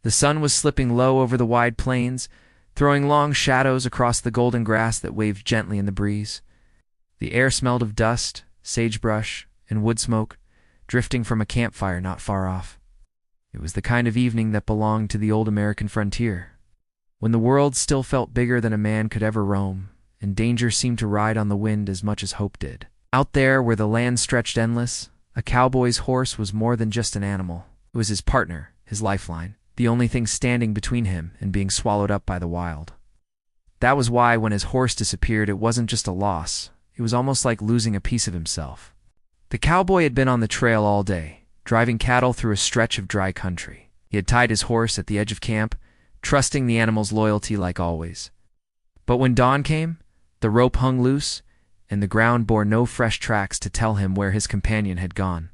The sun was slipping low over the wide plains, throwing long shadows across the golden grass that waved gently in the breeze. The air smelled of dust, sagebrush, and wood smoke, drifting from a campfire not far off. It was the kind of evening that belonged to the old American frontier, when the world still felt bigger than a man could ever roam, and danger seemed to ride on the wind as much as hope did. Out there, where the land stretched endless, a cowboy's horse was more than just an animal. It was his partner, his lifeline, the only thing standing between him and being swallowed up by the wild. That was why, when his horse disappeared, it wasn't just a loss. It was almost like losing a piece of himself. The cowboy had been on the trail all day, driving cattle through a stretch of dry country. He had tied his horse at the edge of camp, trusting the animal's loyalty like always. But when dawn came, the rope hung loose, and the ground bore no fresh tracks to tell him where his companion had gone.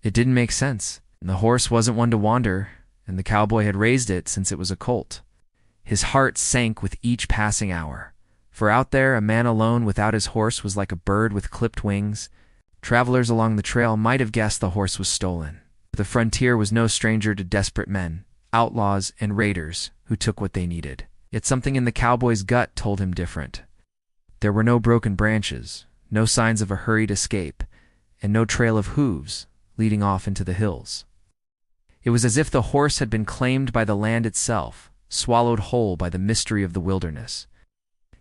It didn't make sense. The horse wasn't one to wander, and the cowboy had raised it since it was a colt. His heart sank with each passing hour, for out there a man alone without his horse was like a bird with clipped wings. Travelers along the trail might have guessed the horse was stolen. The frontier was no stranger to desperate men, outlaws, and raiders who took what they needed. Yet something in the cowboy's gut told him different. There were no broken branches, no signs of a hurried escape, and no trail of hooves leading off into the hills. It was as if the horse had been claimed by the land itself, swallowed whole by the mystery of the wilderness.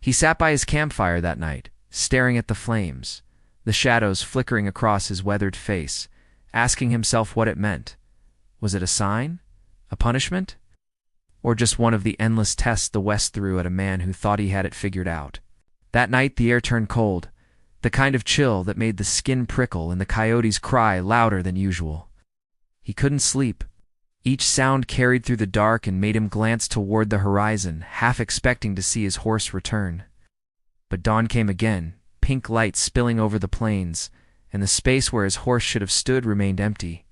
He sat by his campfire that night, staring at the flames, the shadows flickering across his weathered face, asking himself what it meant. Was it a sign? A punishment? Or just one of the endless tests the West threw at a man who thought he had it figured out? That night the air turned cold, the kind of chill that made the skin prickle and the coyotes cry louder than usual. He couldn't sleep. Each sound carried through the dark and made him glance toward the horizon, half expecting to see his horse return. But dawn came again, pink light spilling over the plains, and the space where his horse should have stood remained empty.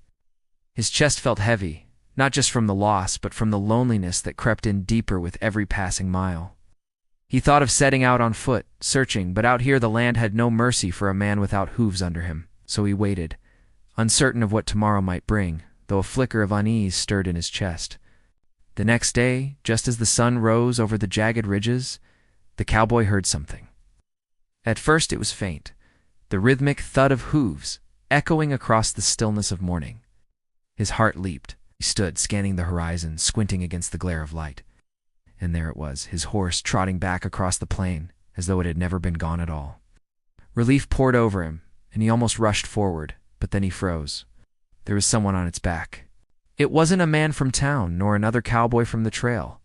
His chest felt heavy, not just from the loss, but from the loneliness that crept in deeper with every passing mile. He thought of setting out on foot, searching, but out here the land had no mercy for a man without hooves under him, so he waited, uncertain of what tomorrow might bring, though a flicker of unease stirred in his chest. The next day, just as the sun rose over the jagged ridges, the cowboy heard something. At first it was faint, the rhythmic thud of hooves echoing across the stillness of morning. His heart leaped. He stood, scanning the horizon, squinting against the glare of light. And there it was, his horse trotting back across the plain, as though it had never been gone at all. Relief poured over him, and he almost rushed forward, but then he froze. There was someone on its back. It wasn't a man from town, nor another cowboy from the trail.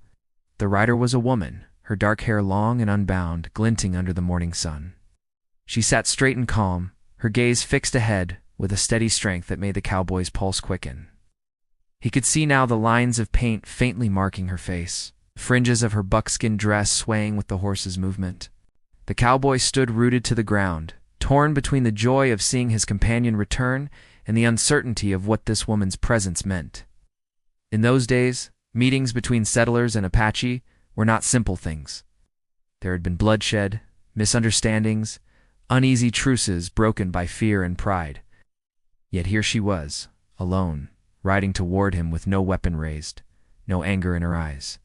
The rider was a woman, her dark hair long and unbound, glinting under the morning sun. She sat straight and calm, her gaze fixed ahead, with a steady strength that made the cowboy's pulse quicken. He could see now the lines of paint faintly marking her face, the fringes of her buckskin dress swaying with the horse's movement. The cowboy stood rooted to the ground, torn between the joy of seeing his companion return and the uncertainty of what this woman's presence meant. In those days, meetings between settlers and Apache were not simple things. There had been bloodshed, misunderstandings, uneasy truces broken by fear and pride. Yet here she was, alone, riding toward him with no weapon raised, no anger in her eyes.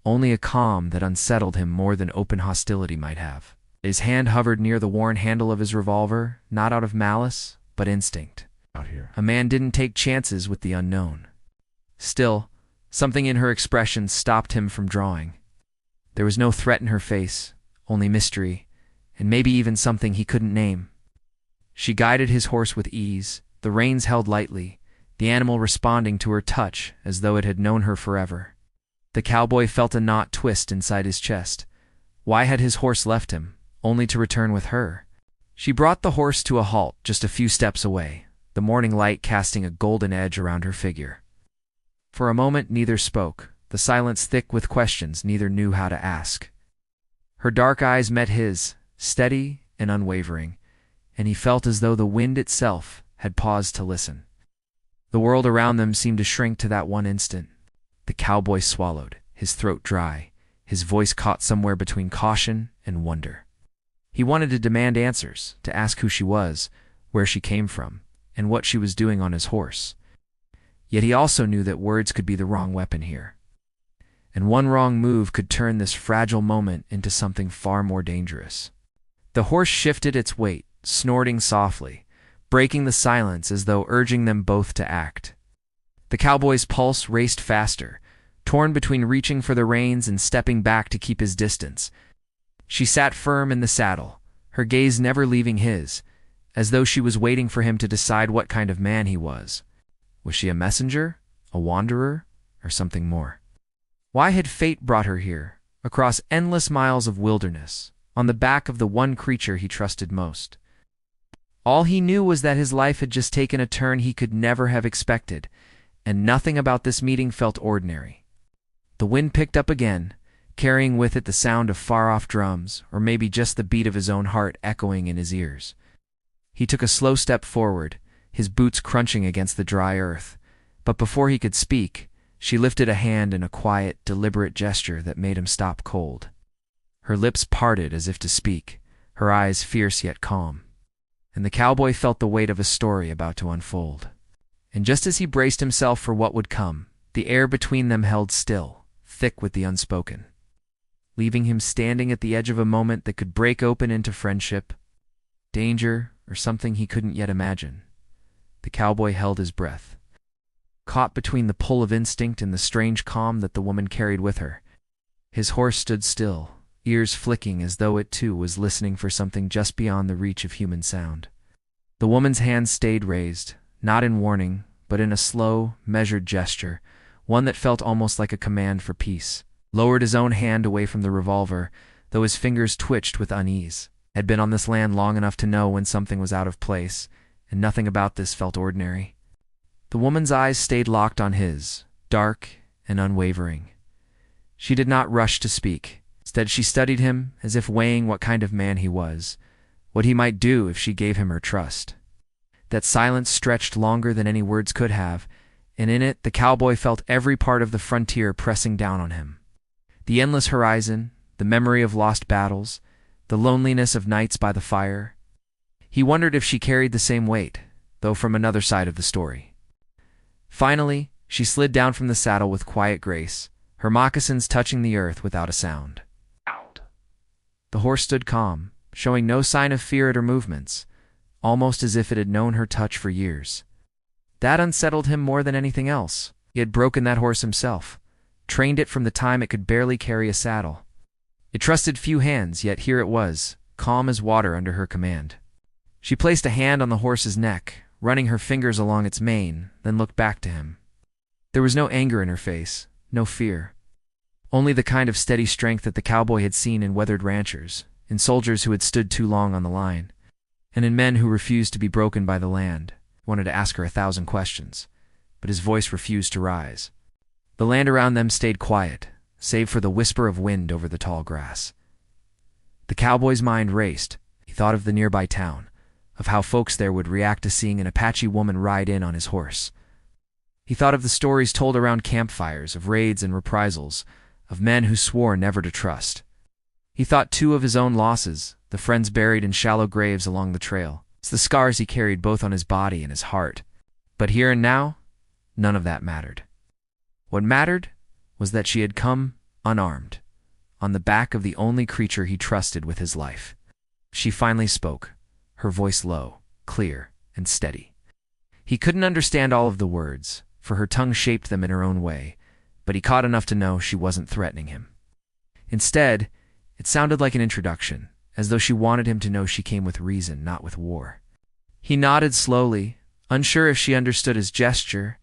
Only a calm that unsettled him more than open hostility might have. His hand hovered near the worn handle of his revolver, not out of malice, but instinct. Out here. A man didn't take chances with the unknown. Still, something in her expression stopped him from drawing. There was no threat in her face, only mystery, and maybe even something he couldn't name. She guided his horse with ease, the reins held lightly, the animal responding to her touch as though it had known her forever. The cowboy felt a knot twist inside his chest. Why had his horse left him, only to return with her? She brought the horse to a halt just a few steps away, the morning light casting a golden edge around her figure. For a moment neither spoke, the silence thick with questions neither knew how to ask. Her dark eyes met his, steady and unwavering, and he felt as though the wind itself had paused to listen. The world around them seemed to shrink to that one instant. The cowboy swallowed, his throat dry, his voice caught somewhere between caution and wonder. He wanted to demand answers, to ask who she was, where she came from, and what she was doing on his horse. Yet he also knew that words could be the wrong weapon here. And one wrong move could turn this fragile moment into something far more dangerous. The horse shifted its weight, snorting softly, breaking the silence as though urging them both to act. The cowboy's pulse raced faster, torn between reaching for the reins and stepping back to keep his distance. She sat firm in the saddle, her gaze never leaving his, as though she was waiting for him to decide what kind of man he was. Was she a messenger, a wanderer, or something more? Why had fate brought her here, across endless miles of wilderness, on the back of the one creature he trusted most? All he knew was that his life had just taken a turn he could never have expected, and nothing about this meeting felt ordinary. The wind picked up again, carrying with it the sound of far-off drums, or maybe just the beat of his own heart echoing in his ears. He took a slow step forward, his boots crunching against the dry earth, but before he could speak, she lifted a hand in a quiet, deliberate gesture that made him stop cold. Her lips parted as if to speak, her eyes fierce yet calm. And the cowboy felt the weight of a story about to unfold. And just as he braced himself for what would come, the air between them held still, thick with the unspoken, leaving him standing at the edge of a moment that could break open into friendship, danger, or something he couldn't yet imagine. The cowboy held his breath, caught between the pull of instinct and the strange calm that the woman carried with her. His horse stood still, ears flicking as though it too was listening for something just beyond the reach of human sound. The woman's hand stayed raised, not in warning, but in a slow, measured gesture, one that felt almost like a command for peace. Lowered his own hand away from the revolver, though his fingers twitched with unease. Had been on this land long enough to know when something was out of place, and nothing about this felt ordinary. The woman's eyes stayed locked on his, dark and unwavering. She did not rush to speak. Instead, she studied him as if weighing what kind of man he was, what he might do if she gave him her trust. That silence stretched longer than any words could have, and in it the cowboy felt every part of the frontier pressing down on him. The endless horizon, the memory of lost battles, the loneliness of nights by the fire. He wondered if she carried the same weight, though from another side of the story. Finally, she slid down from the saddle with quiet grace, her moccasins touching the earth without a sound. The horse stood calm, showing no sign of fear at her movements, almost as if it had known her touch for years. That unsettled him more than anything else. He had broken that horse himself, trained it from the time it could barely carry a saddle. It trusted few hands, yet here it was, calm as water under her command. She placed a hand on the horse's neck, running her fingers along its mane, then looked back to him. There was no anger in her face, no fear. Only the kind of steady strength that the cowboy had seen in weathered ranchers, in soldiers who had stood too long on the line, and in men who refused to be broken by the land. He wanted to ask her 1,000 questions, but his voice refused to rise. The land around them stayed quiet, save for the whisper of wind over the tall grass. The cowboy's mind raced. He thought of the nearby town, of how folks there would react to seeing an Apache woman ride in on his horse. He thought of the stories told around campfires, of raids and reprisals, of men who swore never to trust. He thought too of his own losses, the friends buried in shallow graves along the trail. It's the scars he carried both on his body and his heart. But here and now, none of that mattered. What mattered was that she had come unarmed, on the back of the only creature he trusted with his life. She finally spoke, her voice low, clear, and steady. He couldn't understand all of the words, for her tongue shaped them in her own way, but he caught enough to know she wasn't threatening him. Instead, it sounded like an introduction, as though she wanted him to know she came with reason, not with war. He nodded slowly, unsure if she understood his gesture,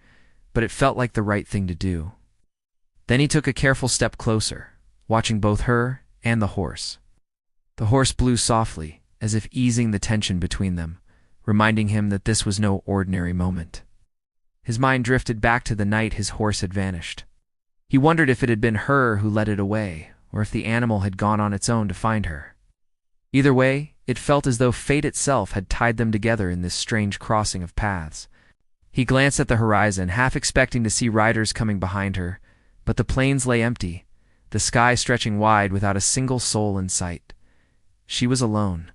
but it felt like the right thing to do. Then he took a careful step closer, watching both her and the horse. The horse blew softly, as if easing the tension between them, reminding him that this was no ordinary moment. His mind drifted back to the night his horse had vanished. He wondered if it had been her who led it away, or if the animal had gone on its own to find her. Either way, it felt as though fate itself had tied them together in this strange crossing of paths. He glanced at the horizon, half expecting to see riders coming behind her, but the plains lay empty, the sky stretching wide without a single soul in sight. She was alone.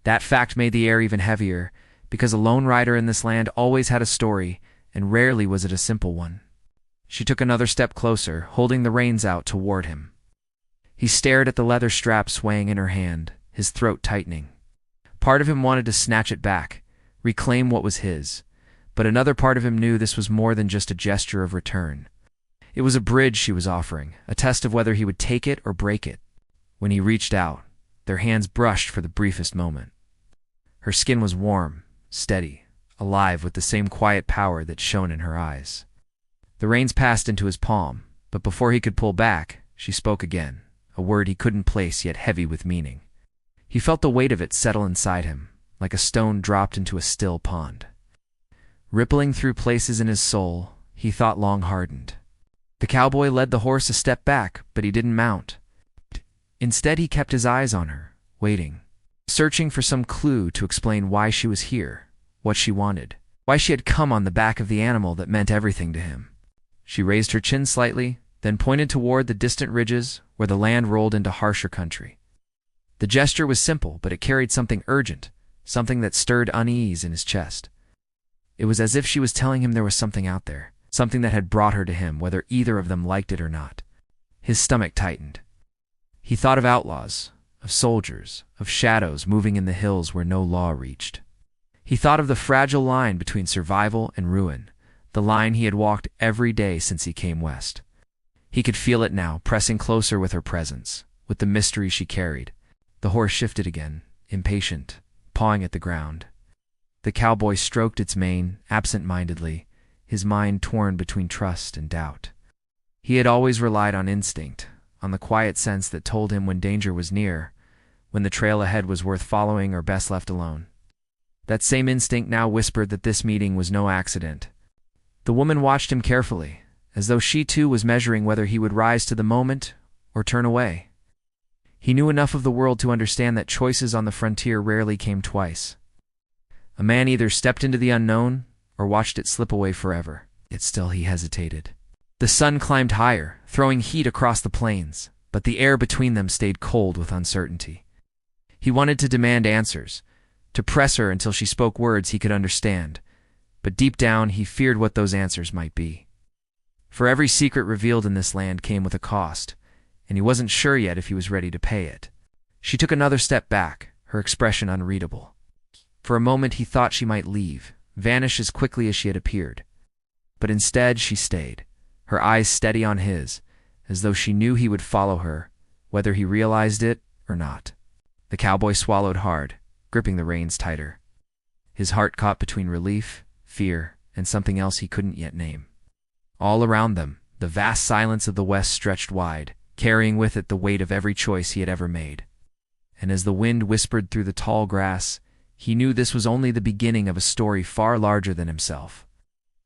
That fact made the air even heavier, because a lone rider in this land always had a story, and rarely was it a simple one. She took another step closer, holding the reins out toward him. He stared at the leather strap swaying in her hand, his throat tightening. Part of him wanted to snatch it back, reclaim what was his, but another part of him knew this was more than just a gesture of return. It was a bridge she was offering, a test of whether he would take it or break it. When he reached out, their hands brushed for the briefest moment. Her skin was warm, steady, alive with the same quiet power that shone in her eyes. The reins passed into his palm, but before he could pull back, she spoke again, a word he couldn't place yet heavy with meaning. He felt the weight of it settle inside him, like a stone dropped into a still pond. Rippling through places in his soul, he thought long hardened. The cowboy led the horse a step back, but he didn't mount. Instead, he kept his eyes on her, waiting, searching for some clue to explain why she was here, what she wanted, why she had come on the back of the animal that meant everything to him. She raised her chin slightly, then pointed toward the distant ridges where the land rolled into harsher country. The gesture was simple, but it carried something urgent, something that stirred unease in his chest. It was as if she was telling him there was something out there, something that had brought her to him, whether either of them liked it or not. His stomach tightened. He thought of outlaws, of soldiers, of shadows moving in the hills where no law reached. He thought of the fragile line between survival and ruin, the line he had walked every day since he came west. He could feel it now, pressing closer with her presence, with the mystery she carried. The horse shifted again, impatient, pawing at the ground. The cowboy stroked its mane, absent-mindedly, his mind torn between trust and doubt. He had always relied on instinct, on the quiet sense that told him when danger was near, when the trail ahead was worth following or best left alone. That same instinct now whispered that this meeting was no accident. The woman watched him carefully, as though she too was measuring whether he would rise to the moment or turn away. He knew enough of the world to understand that choices on the frontier rarely came twice. A man either stepped into the unknown or watched it slip away forever. Yet still he hesitated. The sun climbed higher, throwing heat across the plains, but the air between them stayed cold with uncertainty. He wanted to demand answers, to press her until she spoke words he could understand, but deep down he feared what those answers might be. For every secret revealed in this land came with a cost, and he wasn't sure yet if he was ready to pay it. She took another step back, her expression unreadable. For a moment he thought she might leave, vanish as quickly as she had appeared. But instead she stayed, her eyes steady on his, as though she knew he would follow her, whether he realized it or not. The cowboy swallowed hard, gripping the reins tighter. His heart caught between relief, fear, and something else he couldn't yet name. All around them, the vast silence of the West stretched wide, carrying with it the weight of every choice he had ever made. And as the wind whispered through the tall grass, he knew this was only the beginning of a story far larger than himself,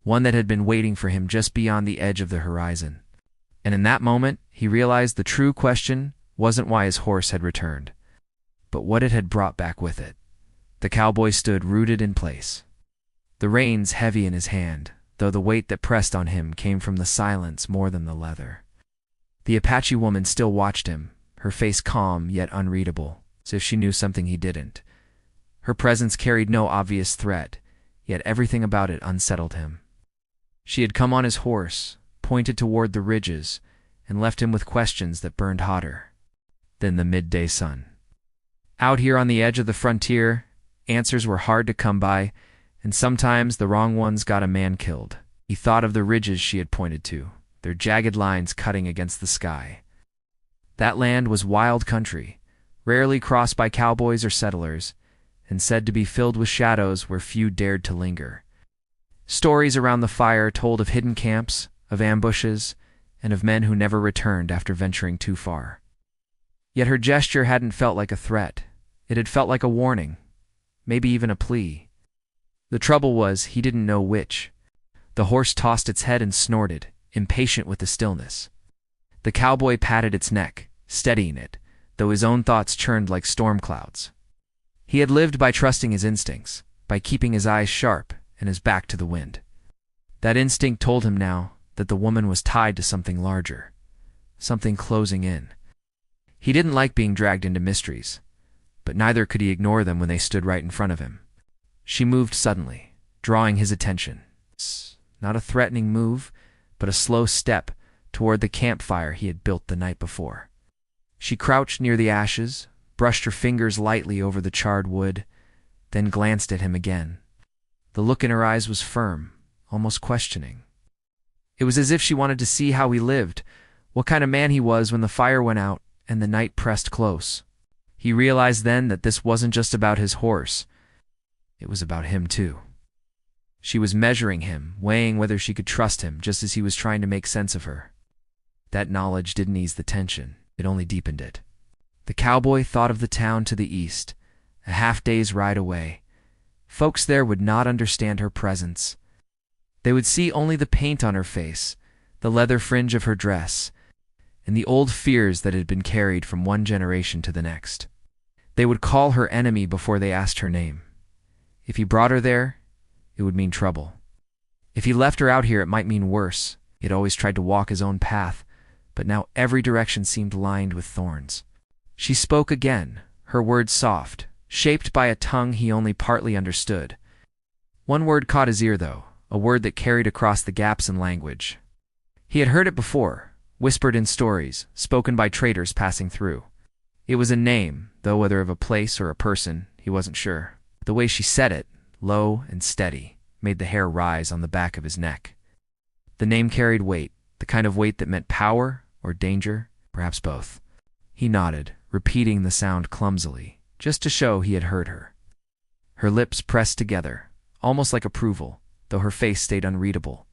one that had been waiting for him just beyond the edge of the horizon. And in that moment, he realized the true question wasn't why his horse had returned, but what it had brought back with it. The cowboy stood rooted in place, the reins heavy in his hand, though the weight that pressed on him came from the silence more than the leather. The Apache woman still watched him, her face calm yet unreadable, as if she knew something he didn't. Her presence carried no obvious threat, yet everything about it unsettled him. She had come on his horse, pointed toward the ridges, and left him with questions that burned hotter than the midday sun. Out here on the edge of the frontier, answers were hard to come by, and sometimes the wrong ones got a man killed. He thought of the ridges she had pointed to, their jagged lines cutting against the sky. That land was wild country, rarely crossed by cowboys or settlers, and said to be filled with shadows where few dared to linger. Stories around the fire told of hidden camps, of ambushes, and of men who never returned after venturing too far. Yet her gesture hadn't felt like a threat. It had felt like a warning, maybe even a plea. The trouble was, he didn't know which. The horse tossed its head and snorted, impatient with the stillness. The cowboy patted its neck, steadying it, though his own thoughts churned like storm clouds. He had lived by trusting his instincts, by keeping his eyes sharp and his back to the wind. That instinct told him now that the woman was tied to something larger, something closing in. He didn't like being dragged into mysteries, but neither could he ignore them when they stood right in front of him. She moved suddenly, drawing his attention. not a threatening move, but a slow step toward the campfire he had built the night before. She crouched near the ashes, brushed her fingers lightly over the charred wood, then glanced at him again. The look in her eyes was firm, almost questioning. It was as if she wanted to see how he lived, what kind of man he was when the fire went out and the night pressed close. He realized then that this wasn't just about his horse. It was about him too. She was measuring him, weighing whether she could trust him, just as he was trying to make sense of her. That knowledge didn't ease the tension, it only deepened it. The cowboy thought of the town to the east, a half-day's ride away. Folks there would not understand her presence. They would see only the paint on her face, the leather fringe of her dress, and the old fears that had been carried from one generation to the next. They would call her enemy before they asked her name. If he brought her there, it would mean trouble. If he left her out here, it might mean worse. He had always tried to walk his own path, but now every direction seemed lined with thorns. She spoke again, her words soft, shaped by a tongue he only partly understood. One word caught his ear, though, a word that carried across the gaps in language. He had heard it before, whispered in stories, spoken by traders passing through. It was a name, though whether of a place or a person, he wasn't sure. The way she said it, low and steady, made the hair rise on the back of his neck. The name carried weight, the kind of weight that meant power or danger, perhaps both. He nodded, repeating the sound clumsily, just to show he had heard her. Her lips pressed together, almost like approval, though her face stayed unreadable.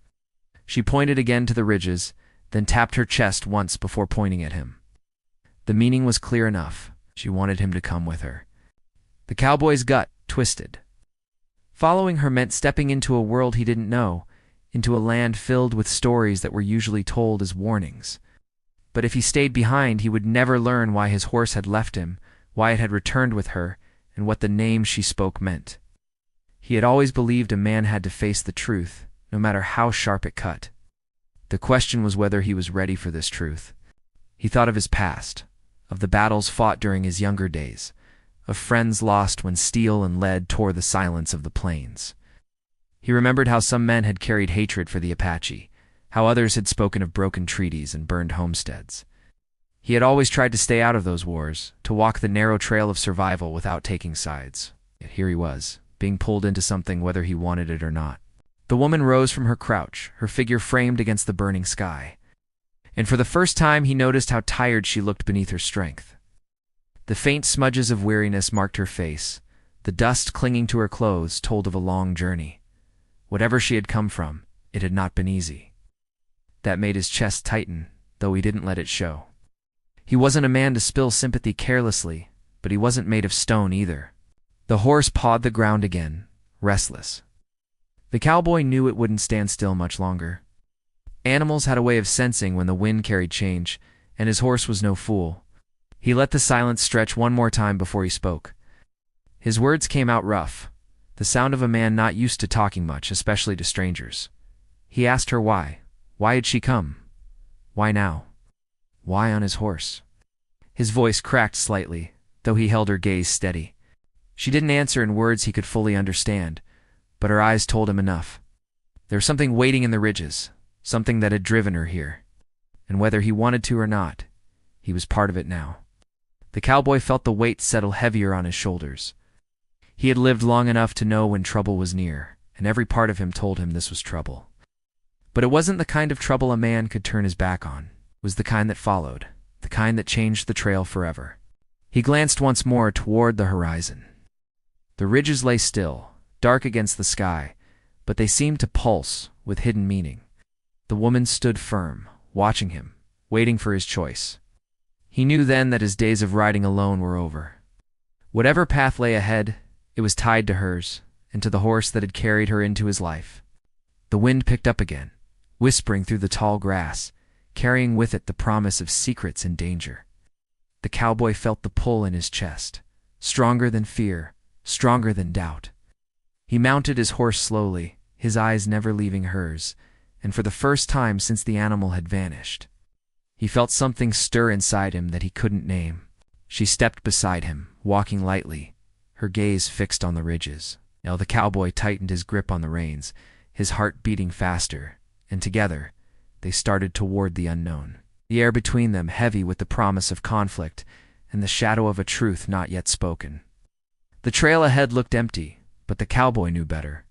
She pointed again to the ridges, then tapped her chest once before pointing at him. The meaning was clear enough. She wanted him to come with her. The cowboy's gut twisted. Following her meant stepping into a world he didn't know, into a land filled with stories that were usually told as warnings. But if he stayed behind, he would never learn why his horse had left him, why it had returned with her, and what the name she spoke meant. He had always believed a man had to face the truth, no matter how sharp it cut. The question was whether he was ready for this truth. He thought of his past, of the battles fought during his younger days, of friends lost when steel and lead tore the silence of the plains. He remembered how some men had carried hatred for the Apache, how others had spoken of broken treaties and burned homesteads. He had always tried to stay out of those wars, to walk the narrow trail of survival without taking sides. Yet here he was, being pulled into something whether he wanted it or not. The woman rose from her crouch, her figure framed against the burning sky. And for the first time he noticed how tired she looked beneath her strength. The faint smudges of weariness marked her face. The dust clinging to her clothes told of a long journey. Whatever she had come from, it had not been easy. That made his chest tighten, though he didn't let it show. He wasn't a man to spill sympathy carelessly, but he wasn't made of stone either. The horse pawed the ground again, restless. The cowboy knew it wouldn't stand still much longer. Animals had a way of sensing when the wind carried change, and his horse was no fool. He let the silence stretch one more time before he spoke. His words came out rough, the sound of a man not used to talking much, especially to strangers. He asked her why. Why had she come? Why now? Why on his horse? His voice cracked slightly, though he held her gaze steady. She didn't answer in words he could fully understand, but her eyes told him enough. There was something waiting in the ridges, something that had driven her here. And whether he wanted to or not, he was part of it now. The cowboy felt the weight settle heavier on his shoulders. He had lived long enough to know when trouble was near, and every part of him told him this was trouble. But it wasn't the kind of trouble a man could turn his back on. It was the kind that followed, the kind that changed the trail forever. He glanced once more toward the horizon. The ridges lay still, dark against the sky, but they seemed to pulse with hidden meaning. The woman stood firm, watching him, waiting for his choice. He knew then that his days of riding alone were over. Whatever path lay ahead, it was tied to hers, and to the horse that had carried her into his life. The wind picked up again, whispering through the tall grass, carrying with it the promise of secrets and danger. The cowboy felt the pull in his chest, stronger than fear, stronger than doubt. He mounted his horse slowly, his eyes never leaving hers, and for the first time since the animal had vanished, he felt something stir inside him that he couldn't name. She stepped beside him, walking lightly, her gaze fixed on the ridges. Now the cowboy tightened his grip on the reins, his heart beating faster, and together they started toward the unknown. The air between them heavy with the promise of conflict and the shadow of a truth not yet spoken. The trail ahead looked empty, but the cowboy knew better.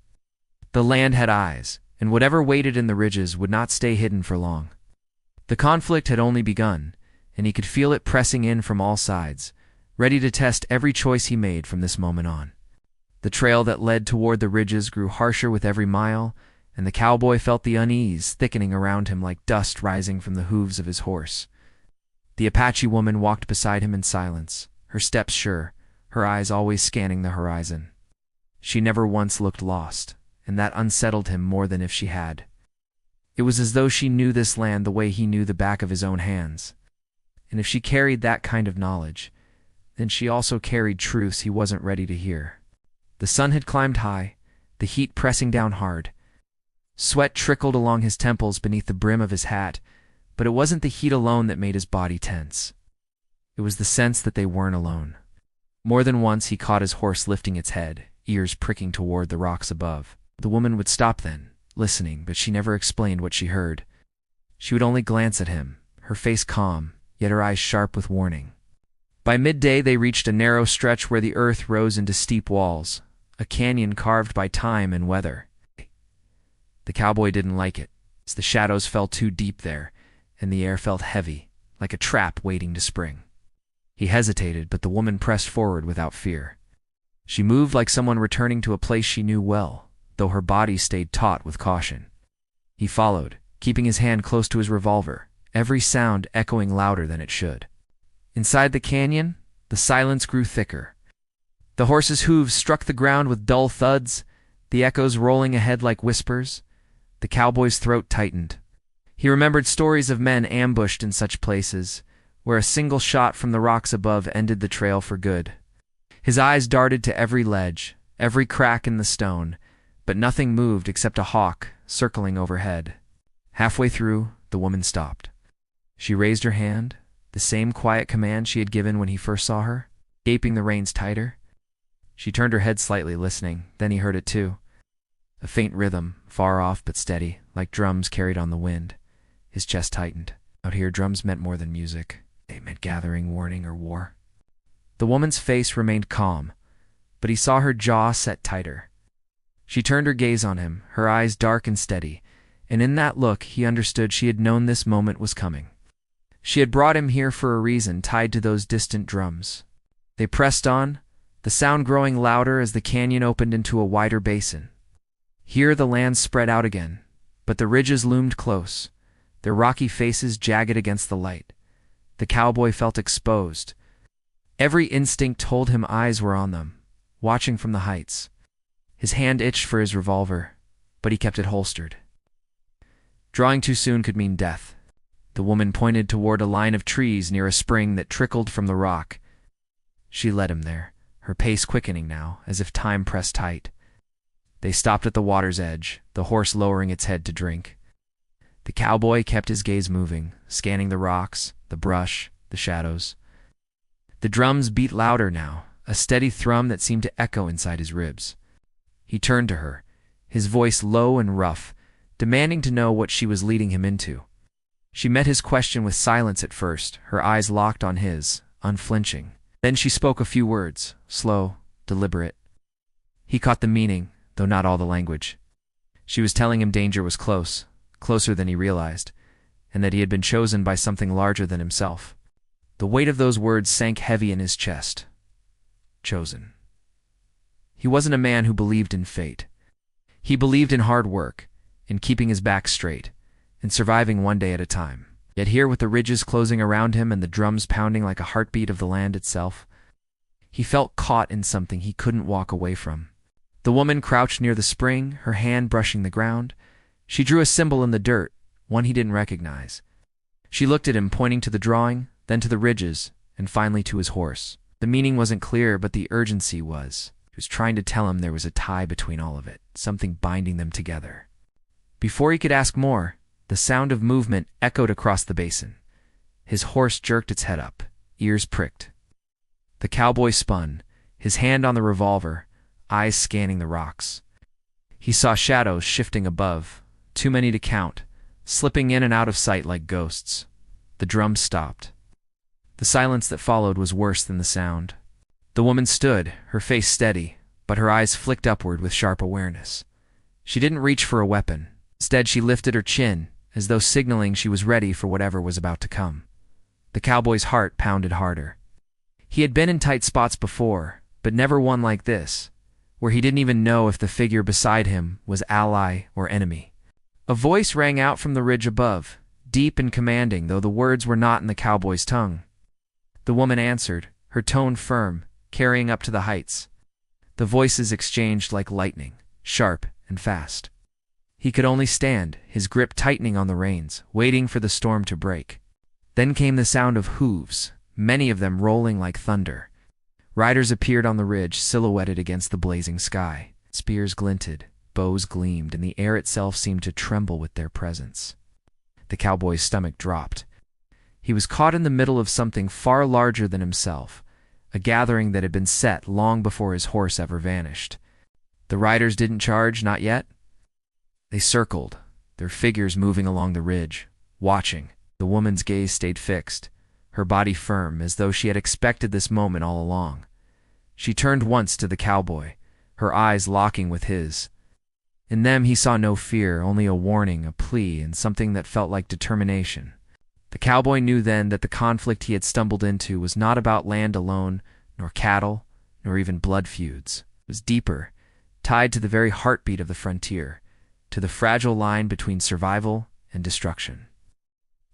The land had eyes, and whatever waited in the ridges would not stay hidden for long. The conflict had only begun, and he could feel it pressing in from all sides, ready to test every choice he made from this moment on. The trail that led toward the ridges grew harsher with every mile, and the cowboy felt the unease thickening around him like dust rising from the hooves of his horse. The Apache woman walked beside him in silence, her steps sure, her eyes always scanning the horizon. She never once looked lost, and that unsettled him more than if she had. It was as though she knew this land the way he knew the back of his own hands. And if she carried that kind of knowledge, then she also carried truths he wasn't ready to hear. The sun had climbed high, the heat pressing down hard. Sweat trickled along his temples beneath the brim of his hat, but it wasn't the heat alone that made his body tense. It was the sense that they weren't alone. More than once he caught his horse lifting its head, ears pricking toward the rocks above. The woman would stop then, listening, but she never explained what she heard. She would only glance at him, her face calm, yet her eyes sharp with warning. By midday they reached a narrow stretch where the earth rose into steep walls, a canyon carved by time and weather. The cowboy didn't like it, as the shadows fell too deep there, and the air felt heavy, like a trap waiting to spring. He hesitated, but the woman pressed forward without fear. She moved like someone returning to a place she knew well, though her body stayed taut with caution. He followed, keeping his hand close to his revolver, every sound echoing louder than it should. Inside the canyon, the silence grew thicker. The horse's hooves struck the ground with dull thuds, the echoes rolling ahead like whispers. The cowboy's throat tightened. He remembered stories of men ambushed in such places, where a single shot from the rocks above ended the trail for good. His eyes darted to every ledge, every crack in the stone, but nothing moved except a hawk circling overhead. Halfway through, the woman stopped. She raised her hand, the same quiet command she had given when he first saw her, gaping the reins tighter. She turned her head slightly, listening. Then he heard it too. A faint rhythm, far off but steady, like drums carried on the wind. His chest tightened. Out here, drums meant more than music. They meant gathering, warning, or war. The woman's face remained calm, but he saw her jaw set tighter. She turned her gaze on him, her eyes dark and steady, and in that look he understood she had known this moment was coming. She had brought him here for a reason tied to those distant drums. They pressed on, the sound growing louder as the canyon opened into a wider basin. Here the land spread out again, but the ridges loomed close, their rocky faces jagged against the light. The cowboy felt exposed. Every instinct told him eyes were on them, watching from the heights. His hand itched for his revolver, but he kept it holstered. Drawing too soon could mean death. The woman pointed toward a line of trees near a spring that trickled from the rock. She led him there, her pace quickening now, as if time pressed tight. They stopped at the water's edge, the horse lowering its head to drink. The cowboy kept his gaze moving, scanning the rocks, the brush, the shadows. The drums beat louder now, a steady thrum that seemed to echo inside his ribs. He turned to her, his voice low and rough, demanding to know what she was leading him into. She met his question with silence at first, her eyes locked on his, unflinching. Then she spoke a few words, slow, deliberate. He caught the meaning, though not all the language. She was telling him danger was close, closer than he realized, and that he had been chosen by something larger than himself. The weight of those words sank heavy in his chest. Chosen. He wasn't a man who believed in fate. He believed in hard work, in keeping his back straight, in surviving one day at a time. Yet here, with the ridges closing around him and the drums pounding like a heartbeat of the land itself, he felt caught in something he couldn't walk away from. The woman crouched near the spring, her hand brushing the ground. She drew a symbol in the dirt, one he didn't recognize. She looked at him, pointing to the drawing, then to the ridges, and finally to his horse. The meaning wasn't clear, but the urgency was. He was trying to tell him there was a tie between all of it, something binding them together. Before he could ask more, the sound of movement echoed across the basin. His horse jerked its head up, ears pricked. The cowboy spun, his hand on the revolver, eyes scanning the rocks. He saw shadows shifting above, too many to count, slipping in and out of sight like ghosts. The drums stopped. The silence that followed was worse than the sound. The woman stood, her face steady, but her eyes flicked upward with sharp awareness. She didn't reach for a weapon. Instead, she lifted her chin, as though signaling she was ready for whatever was about to come. The cowboy's heart pounded harder. He had been in tight spots before, but never one like this, where he didn't even know if the figure beside him was ally or enemy. A voice rang out from the ridge above, deep and commanding, though the words were not in the cowboy's tongue. The woman answered, her tone firm, carrying up to the heights. The voices exchanged like lightning, sharp and fast. He could only stand, his grip tightening on the reins, waiting for the storm to break. Then came the sound of hooves, many of them rolling like thunder. Riders appeared on the ridge, silhouetted against the blazing sky. Spears glinted, bows gleamed, and the air itself seemed to tremble with their presence. The cowboy's stomach dropped. He was caught in the middle of something far larger than himself, a gathering that had been set long before his horse ever vanished. The riders didn't charge, not yet. They circled, their figures moving along the ridge, watching. The woman's gaze stayed fixed, her body firm, as though she had expected this moment all along. She turned once to the cowboy, her eyes locking with his. In them he saw no fear, only a warning, a plea, and something that felt like determination. The cowboy knew then that the conflict he had stumbled into was not about land alone, nor cattle, nor even blood feuds. It was deeper, tied to the very heartbeat of the frontier, to the fragile line between survival and destruction.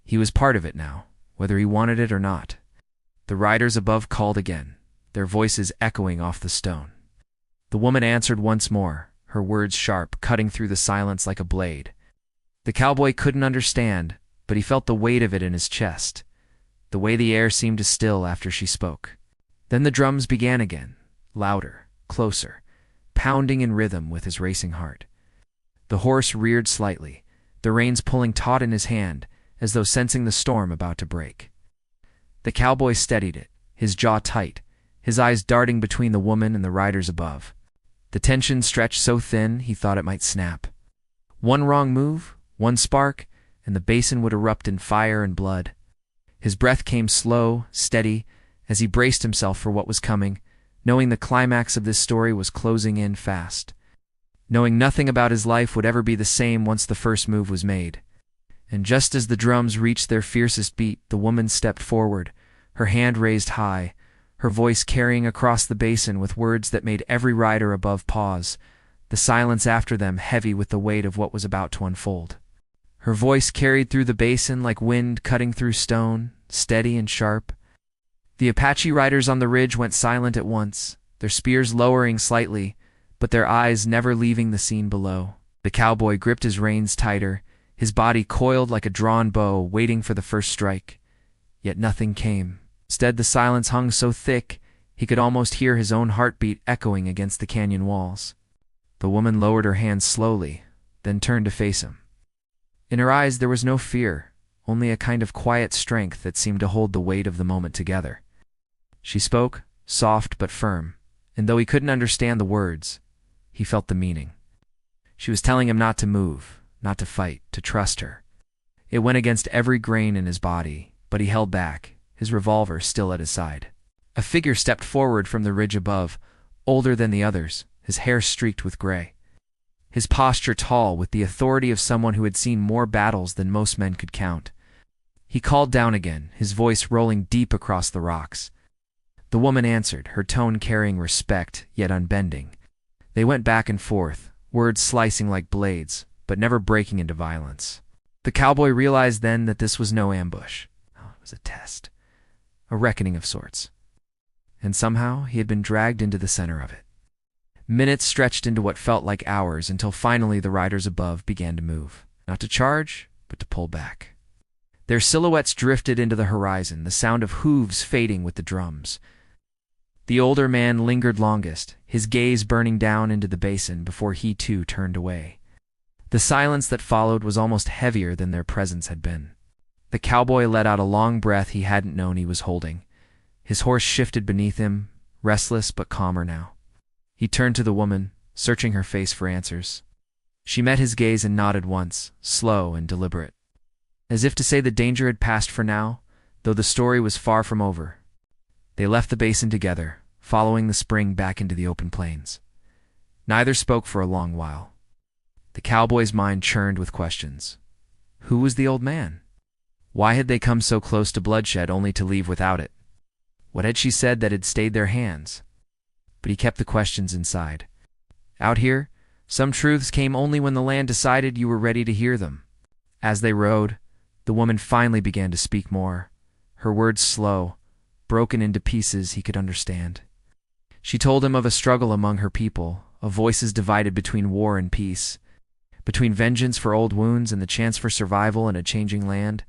He was part of it now, whether he wanted it or not. The riders above called again, their voices echoing off the stone. The woman answered once more, her words sharp, cutting through the silence like a blade. The cowboy couldn't understand, but he felt the weight of it in his chest, the way the air seemed to still after she spoke. Then the drums began again, louder, closer, pounding in rhythm with his racing heart. The horse reared slightly, the reins pulling taut in his hand, as though sensing the storm about to break. The cowboy steadied it, his jaw tight, his eyes darting between the woman and the riders above. The tension stretched so thin he thought it might snap. One wrong move, one spark, and the basin would erupt in fire and blood. His breath came slow, steady, as he braced himself for what was coming, knowing the climax of this story was closing in fast. Knowing nothing about his life would ever be the same once the first move was made. And just as the drums reached their fiercest beat, the woman stepped forward, her hand raised high, her voice carrying across the basin with words that made every rider above pause, the silence after them heavy with the weight of what was about to unfold. Her voice carried through the basin like wind cutting through stone, steady and sharp. The Apache riders on the ridge went silent at once, their spears lowering slightly, but their eyes never leaving the scene below. The cowboy gripped his reins tighter, his body coiled like a drawn bow, waiting for the first strike. Yet nothing came. Instead, the silence hung so thick he could almost hear his own heartbeat echoing against the canyon walls. The woman lowered her hands slowly, then turned to face him. In her eyes there was no fear, only a kind of quiet strength that seemed to hold the weight of the moment together. She spoke, soft but firm, and though he couldn't understand the words, he felt the meaning. She was telling him not to move, not to fight, to trust her. It went against every grain in his body, but he held back, his revolver still at his side. A figure stepped forward from the ridge above, older than the others, his hair streaked with gray. His posture tall, with the authority of someone who had seen more battles than most men could count. He called down again, his voice rolling deep across the rocks. The woman answered, her tone carrying respect, yet unbending. They went back and forth, words slicing like blades, but never breaking into violence. The cowboy realized then that this was no ambush. Oh, it was a test, a reckoning of sorts. And somehow he had been dragged into the center of it. Minutes stretched into what felt like hours until finally the riders above began to move, not to charge, but to pull back. Their silhouettes drifted into the horizon, the sound of hooves fading with the drums. The older man lingered longest, his gaze burning down into the basin before he too turned away. The silence that followed was almost heavier than their presence had been. The cowboy let out a long breath he hadn't known he was holding. His horse shifted beneath him, restless but calmer now. He turned to the woman, searching her face for answers. She met his gaze and nodded once, slow and deliberate, as if to say the danger had passed for now, though the story was far from over. They left the basin together, following the spring back into the open plains. Neither spoke for a long while. The cowboy's mind churned with questions. Who was the old man? Why had they come so close to bloodshed only to leave without it? What had she said that had stayed their hands? But he kept the questions inside. Out here, some truths came only when the land decided you were ready to hear them. As they rode, the woman finally began to speak more, her words slow, broken into pieces he could understand. She told him of a struggle among her people, of voices divided between war and peace, between vengeance for old wounds and the chance for survival in a changing land.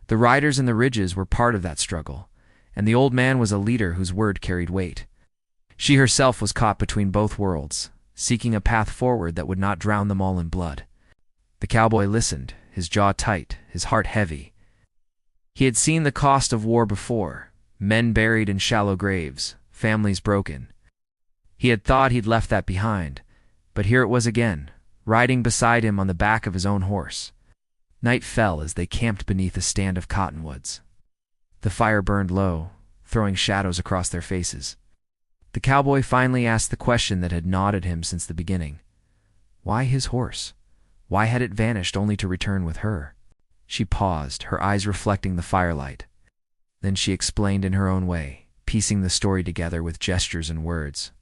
The riders in the ridges were part of that struggle, and the old man was a leader whose word carried weight. She herself was caught between both worlds, seeking a path forward that would not drown them all in blood. The cowboy listened, his jaw tight, his heart heavy. He had seen the cost of war before, men buried in shallow graves, families broken. He had thought he'd left that behind, but here it was again, riding beside him on the back of his own horse. Night fell as they camped beneath a stand of cottonwoods. The fire burned low, throwing shadows across their faces. The cowboy finally asked the question that had gnawed at him since the beginning. Why his horse? Why had it vanished only to return with her? She paused, her eyes reflecting the firelight. Then she explained in her own way, piecing the story together with gestures and words.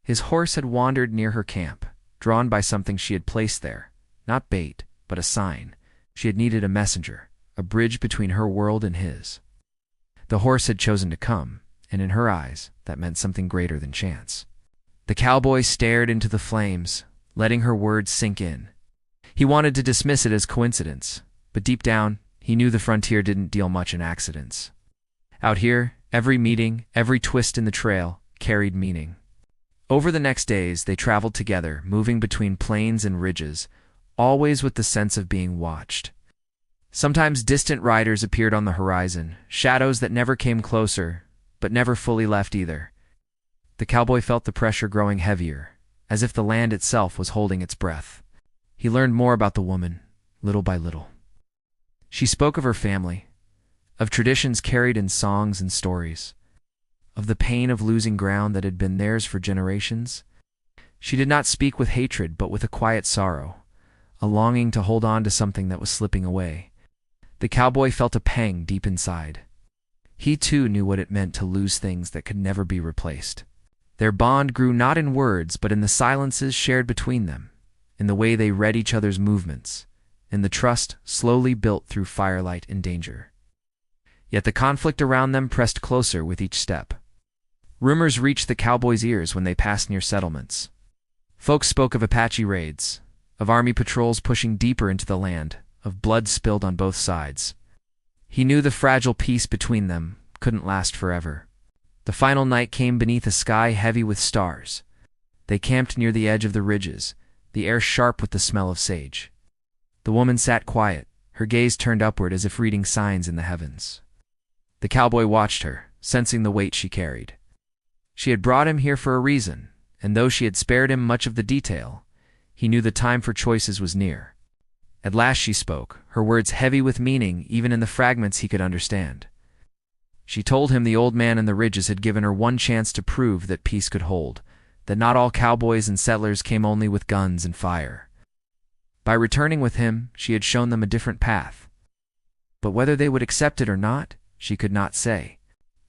His horse had wandered near her camp, drawn by something she had placed there, not bait, but a sign. She had needed a messenger, a bridge between her world and his. The horse had chosen to come, and in her eyes, that meant something greater than chance. The cowboy stared into the flames, letting her words sink in. He wanted to dismiss it as coincidence, but deep down, he knew the frontier didn't deal much in accidents. Out here, every meeting, every twist in the trail, carried meaning. Over the next days, they traveled together, moving between plains and ridges, always with the sense of being watched. Sometimes distant riders appeared on the horizon, shadows that never came closer, but never fully left either. The cowboy felt the pressure growing heavier, as if the land itself was holding its breath. He learned more about the woman, little by little. She spoke of her family, of traditions carried in songs and stories, of the pain of losing ground that had been theirs for generations. She did not speak with hatred, but with a quiet sorrow, a longing to hold on to something that was slipping away. The cowboy felt a pang deep inside. He too knew what it meant to lose things that could never be replaced. Their bond grew not in words, but in the silences shared between them, in the way they read each other's movements, in the trust slowly built through firelight and danger. Yet the conflict around them pressed closer with each step. Rumors reached the cowboys' ears when they passed near settlements. Folks spoke of Apache raids, of army patrols pushing deeper into the land, of blood spilled on both sides. He knew the fragile peace between them couldn't last forever. The final night came beneath a sky heavy with stars. They camped near the edge of the ridges, the air sharp with the smell of sage. The woman sat quiet, her gaze turned upward as if reading signs in the heavens. The cowboy watched her, sensing the weight she carried. She had brought him here for a reason, and though she had spared him much of the detail, he knew the time for choices was near. At last she spoke, her words heavy with meaning even in the fragments he could understand. She told him the old man in the ridges had given her one chance to prove that peace could hold, that not all cowboys and settlers came only with guns and fire. By returning with him, she had shown them a different path. But whether they would accept it or not, she could not say.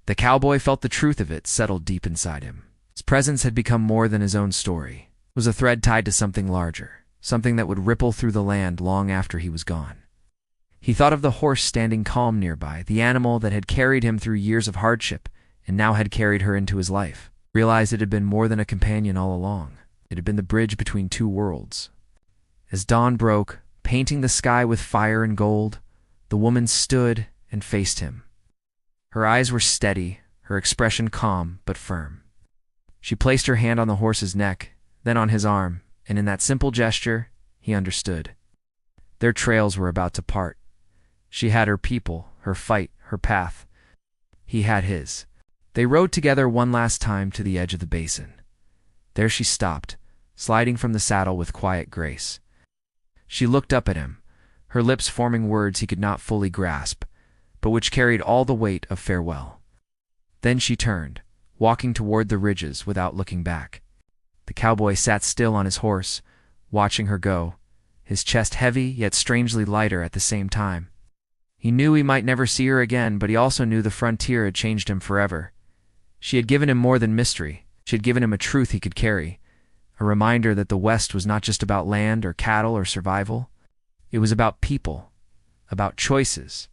The cowboy felt the truth of it settled deep inside him. His presence had become more than his own story. It was a thread tied to something larger, something that would ripple through the land long after he was gone. He thought of the horse standing calm nearby, the animal that had carried him through years of hardship and now had carried her into his life. Realized it had been more than a companion all along. It had been the bridge between two worlds. As dawn broke, painting the sky with fire and gold, the woman stood and faced him. Her eyes were steady, her expression calm but firm. She placed her hand on the horse's neck, then on his arm, and in that simple gesture, he understood. Their trails were about to part. She had her people, her fight, her path. He had his. They rode together one last time to the edge of the basin. There she stopped, sliding from the saddle with quiet grace. She looked up at him, her lips forming words he could not fully grasp, but which carried all the weight of farewell. Then she turned, walking toward the ridges without looking back. The cowboy sat still on his horse, watching her go, his chest heavy yet strangely lighter at the same time. He knew he might never see her again, but he also knew the frontier had changed him forever. She had given him more than mystery. She had given him a truth he could carry, a reminder that the West was not just about land or cattle or survival. It was about people, about choices,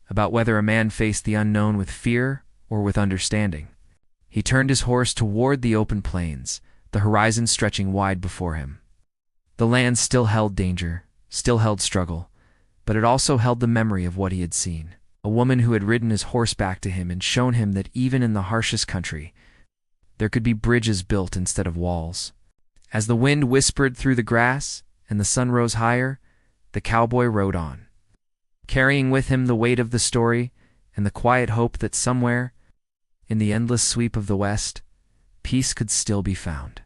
about whether a man faced the unknown with fear or with understanding. He turned his horse toward the open plains, the horizon stretching wide before him. The land still held danger, still held struggle, but it also held the memory of what he had seen. A woman who had ridden his horse back to him and shown him that even in the harshest country, there could be bridges built instead of walls. As the wind whispered through the grass and the sun rose higher, the cowboy rode on, carrying with him the weight of the story and the quiet hope that somewhere, in the endless sweep of the West, peace could still be found.